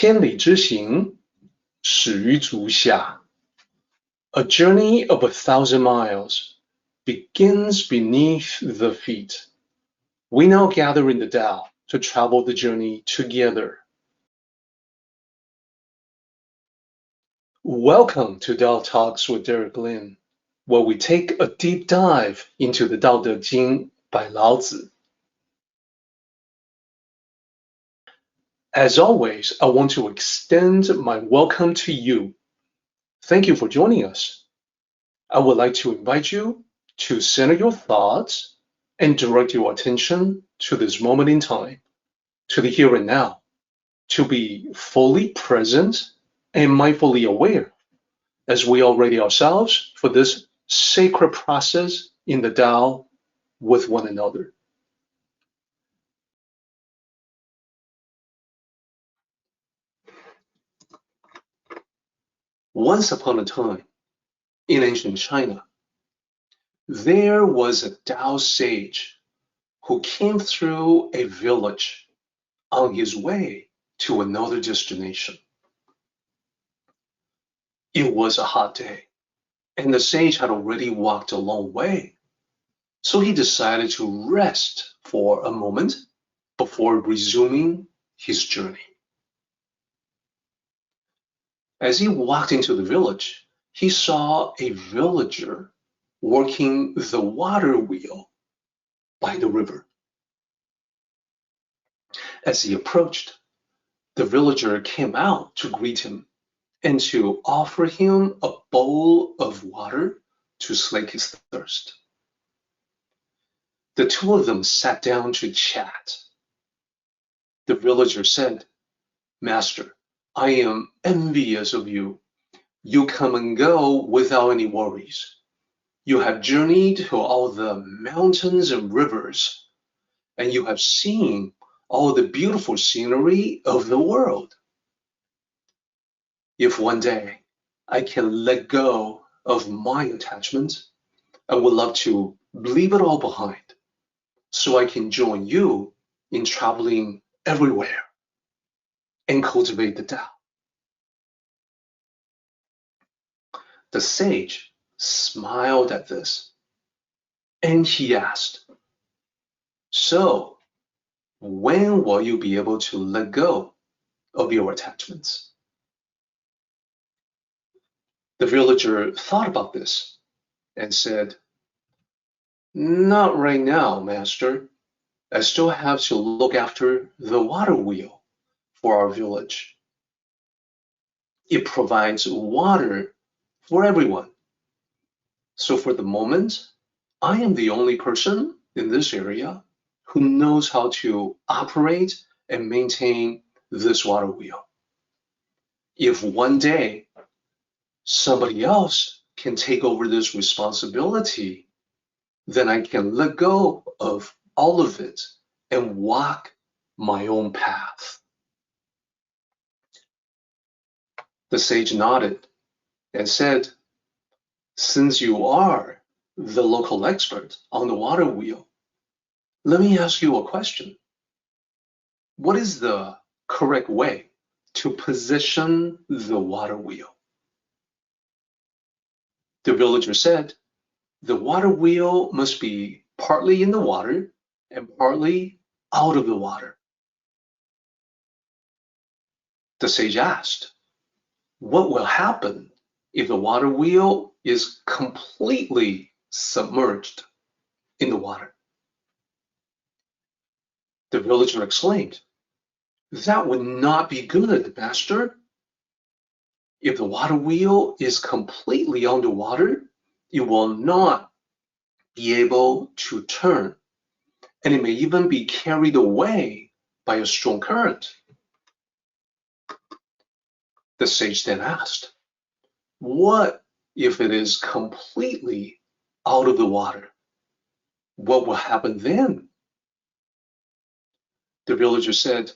千里之行，始于足下。A journey of 1,000 miles begins beneath the feet. We now gather in the Tao to travel the journey together. Welcome to Tao Talks with Derek Lin, where we take a deep dive into the Tao Te Ching by Lao Tzu. As always, I want to extend my welcome to you. Thank you for joining us. I would like to invite you to center your thoughts and direct your attention to this moment in time, to the here and now, to be fully present and mindfully aware as we are ready ourselves for this sacred process in the Tao with one another. Once upon a time, in ancient China, there was a Tao sage who came through a village on his way to another destination. It was a hot day, and the sage had already walked a long way, so he decided to rest for a moment before resuming his journey. As he walked into the village, he saw a villager working the water wheel by the river. As he approached, the villager came out to greet him and to offer him a bowl of water to slake his thirst. The two of them sat down to chat. The villager said, "Master, I am envious of you. You come and go without any worries. You have journeyed to all the mountains and rivers, and you have seen all the beautiful scenery of the world. If one day I can let go of my attachment, I would love to leave it all behind so I can join you in traveling everywhere and cultivate the Tao." The sage smiled at this, and he asked, "So, when will you be able to let go of your attachments?" The villager thought about this and said, "Not right now, master. I still have to look after the water wheel for our village. It provides water for everyone. So for the moment, I am the only person in this area who knows how to operate and maintain this water wheel. If one day somebody else can take over this responsibility, then I can let go of all of it and walk my own path." The sage nodded and said, "Since you are the local expert on the water wheel, let me ask you a question. What is the correct way to position the water wheel?" The villager said, "The water wheel must be partly in the water and partly out of the water." The sage asked, "What will happen if the water wheel is completely submerged in the water?" The villager exclaimed, "That would not be good, master. If the water wheel is completely underwater, it will not be able to turn, and it may even be carried away by a strong current." The sage then asked, "What if it is completely out of the water? What will happen then?" The villager said,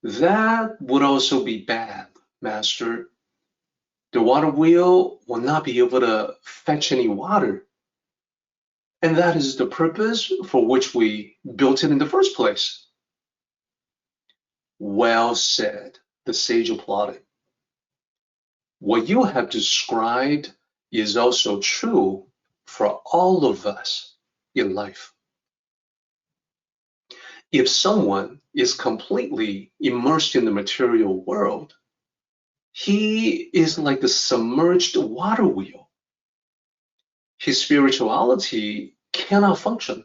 "That would also be bad, master. The water wheel will not be able to fetch any water, and that is the purpose for which we built it in the first place." "Well said," The sage applauded. What you have described is also true for all of us in life. If someone is completely immersed in the material world, he is like a submerged water wheel. His spirituality cannot function,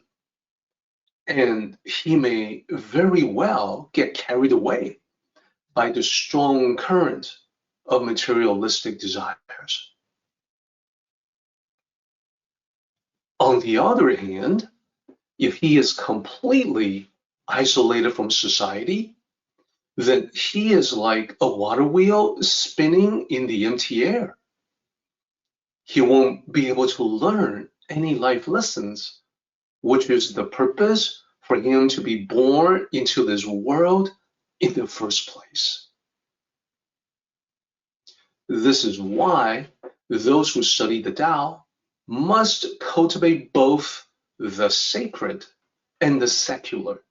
and he may very well get carried away by the strong current of materialistic desires. On the other hand, if he is completely isolated from society, then he is like a water wheel spinning in the empty air. He won't be able to learn any life lessons, which is the purpose for him to be born into this world in the first place. This is why those who study the Tao must cultivate both the sacred and the secular.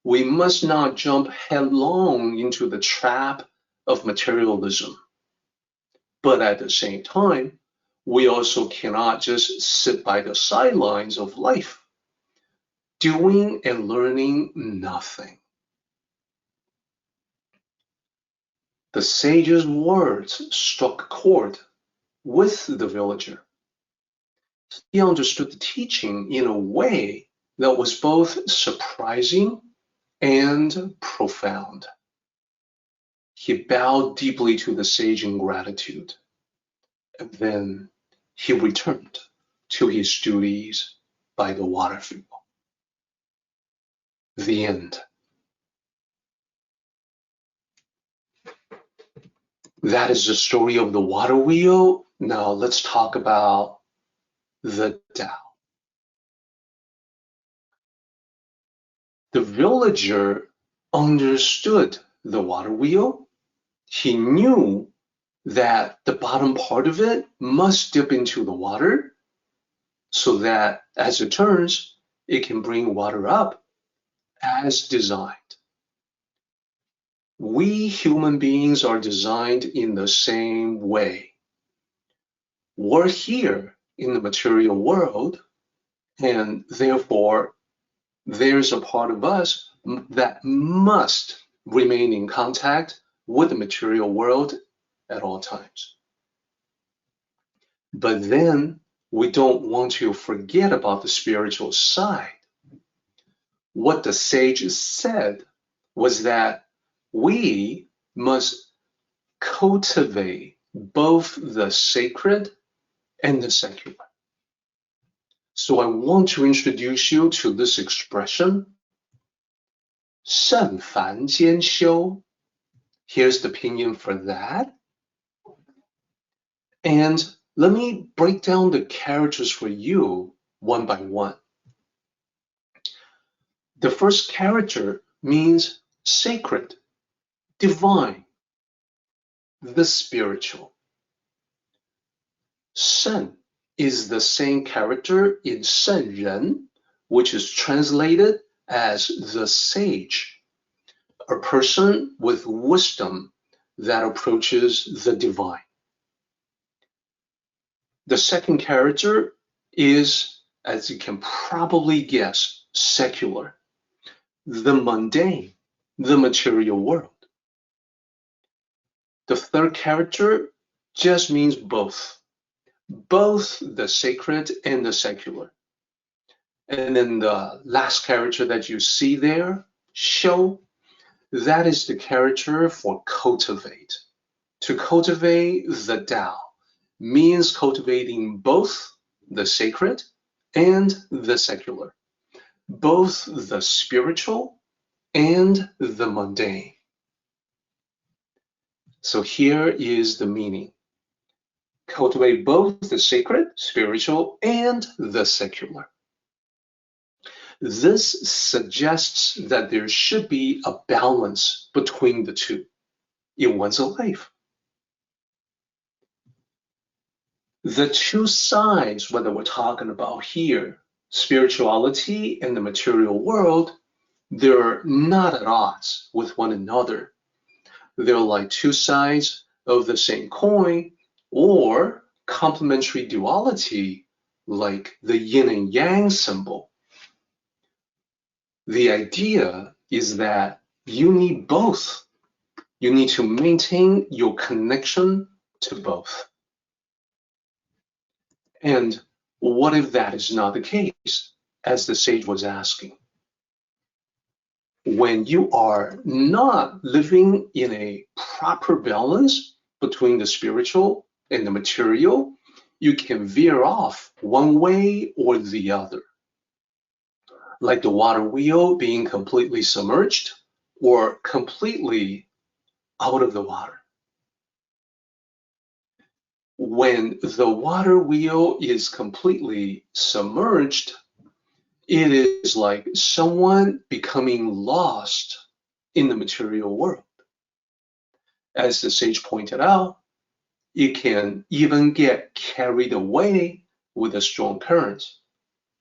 We must not jump headlong into the trap of materialism. But at the same time, we also cannot just sit by the sidelines of life, doing and learning nothing. The sage's words struck a chord with the villager. He understood the teaching in a way that was both surprising and profound. He bowed deeply to the sage in gratitude, and then he returned to his duties by the water wheel. The end. That is the story of the water wheel. Now let's talk about the Tao. The villager understood the water wheel. He knew that the bottom part of it must dip into the water so that as it turns, it can bring water up as designed. We human beings are designed in the same way. We're here in the material world, and therefore there's a part of us that must remain in contact with the material world at all times. But then we don't want to forget about the spiritual side. What the sage said was that we must cultivate both the sacred and the secular. So I want to introduce you to this expression, 圣凡兼修. Here's the pinyin for that. And let me break down the characters for you one by one. The first character means sacred, divine, the spiritual. 圣 is the same character in 圣人, which is translated as the sage, a person with wisdom that approaches the divine. The second character is, as you can probably guess, secular, the mundane, the material world. The third character just means both the sacred and the secular. And then the last character that you see there, 修, that is the character for cultivate. To cultivate the Tao means cultivating both the sacred and the secular, both the spiritual and the mundane. So here is the meaning. Cultivate both the sacred, spiritual, and the secular. This suggests that there should be a balance between the two in one's life. The two sides, whether we're talking about here, spirituality and the material world, they're not at odds with one another. they're like two sides of the same coin, or complementary duality, like the yin and yang symbol. The idea is that you need both. You need to maintain your connection to both. And what if that is not the case, as the sage was asking? When you are not living in a proper balance between the spiritual and the material, you can veer off one way or the other, like the water wheel being completely submerged or completely out of the water. When the water wheel is completely submerged, it is like someone becoming lost in the material world. As the sage pointed out, it can even get carried away with the strong currents.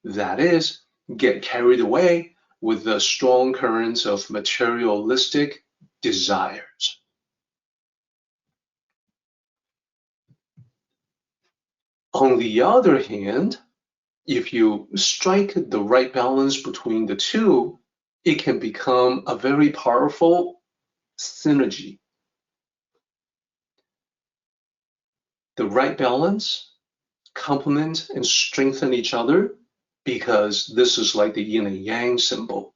That is, get carried away with the strong currents of materialistic desires. On the other hand, if you strike the right balance between the two, it can become a very powerful synergy. The right balance complement and strengthen each other, because this is like the yin and yang symbol.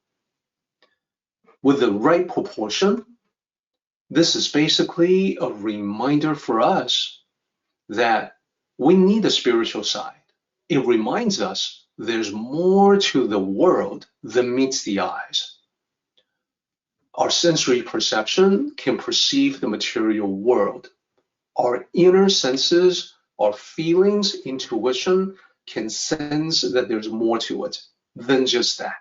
With the right proportion, this is basically a reminder for us that we need the spiritual side. It reminds us there's more to the world than meets the eyes. Our sensory perception can perceive the material world. Our inner senses, our feelings, intuition can sense that there's more to it than just that.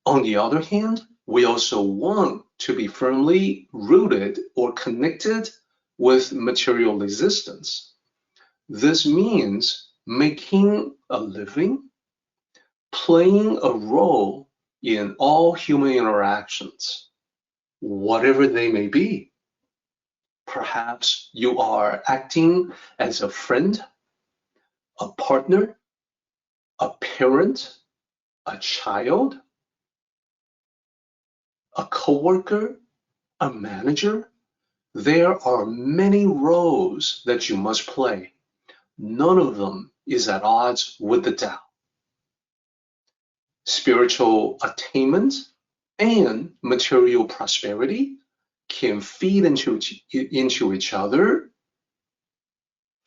On the other hand, we also want to be firmly rooted or connected with material existence. This means making a living, playing a role in all human interactions, whatever they may be. Perhaps you are acting as a friend, a partner, a parent, a child, a coworker, a manager. There are many roles that you must play. None of them is at odds with the Tao. Spiritual attainment and material prosperity can feed into each other.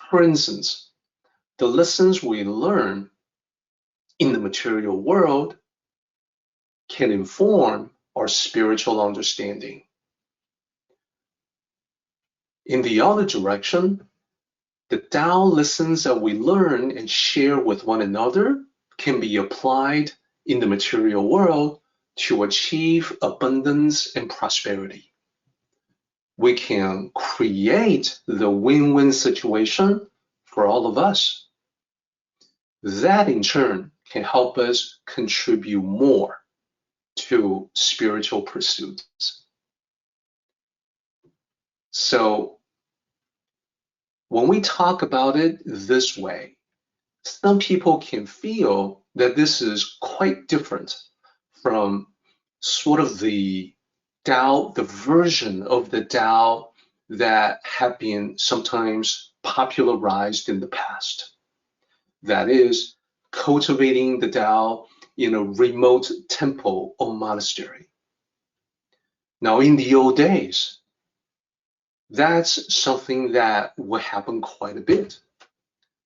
For instance, the lessons we learn in the material world can inform our spiritual understanding. In the other direction, the Tao lessons that we learn and share with one another can be applied in the material world to achieve abundance and prosperity. We can create the win-win situation for all of us. That in turn can help us contribute more to spiritual pursuits. So when we talk about it this way, some people can feel that this is quite different from sort of the Tao, the version of the Tao that have been sometimes popularized in the past. That is, cultivating the Tao in a remote temple or monastery. Now, in the old days, that's something that would happen quite a bit.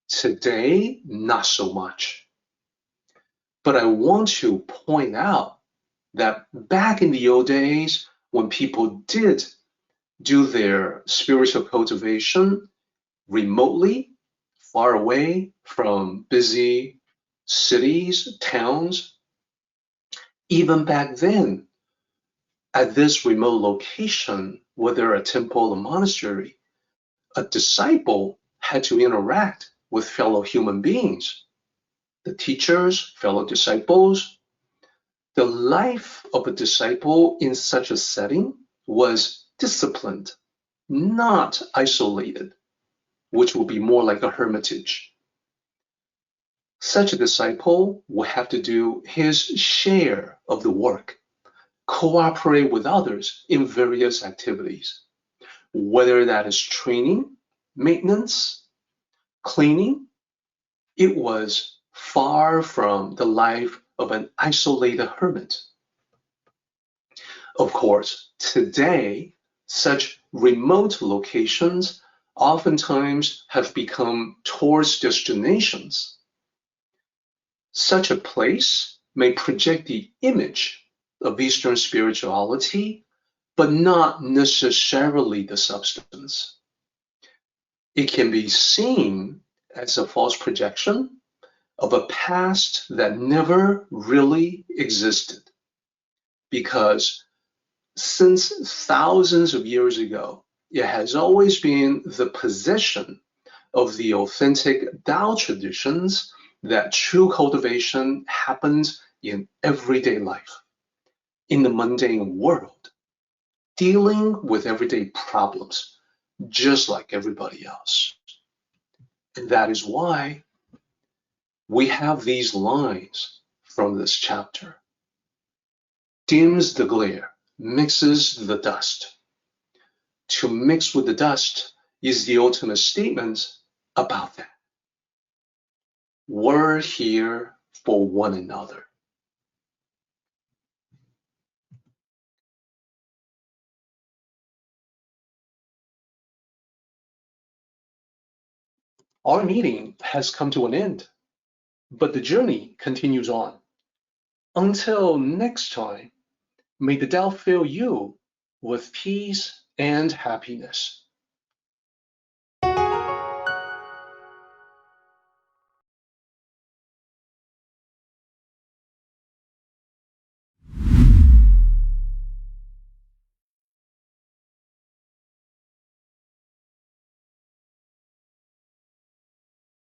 Today, not so much. But I want to point out that back in the old days, when people did do their spiritual cultivation remotely, far away from busy cities, towns, even back then, at this remote location, whether a temple or monastery, a disciple had to interact with fellow human beings, the teachers, fellow disciples. The life of a disciple in such a setting was disciplined, not isolated, which would be more like a hermitage. Such a disciple will have to do his share of the work, cooperate with others in various activities, whether that is training, maintenance, cleaning. It was far from the life of an isolated hermit. Of course, today, such remote locations oftentimes have become tourist destinations. Such a place may project the image of Eastern spirituality, but not necessarily the substance. It can be seen as a false projection of a past that never really existed, because since thousands of years ago, it has always been the position of the authentic Tao traditions that true cultivation happens in everyday life, in the mundane world, dealing with everyday problems, just like everybody else. And that is why we have these lines from this chapter. Dims the glare, mixes the dust. To mix with the dust is the ultimate statement about that. We're here for one another. Our meeting has come to an end, but the journey continues on. Until next time, may the Tao fill you with peace and happiness.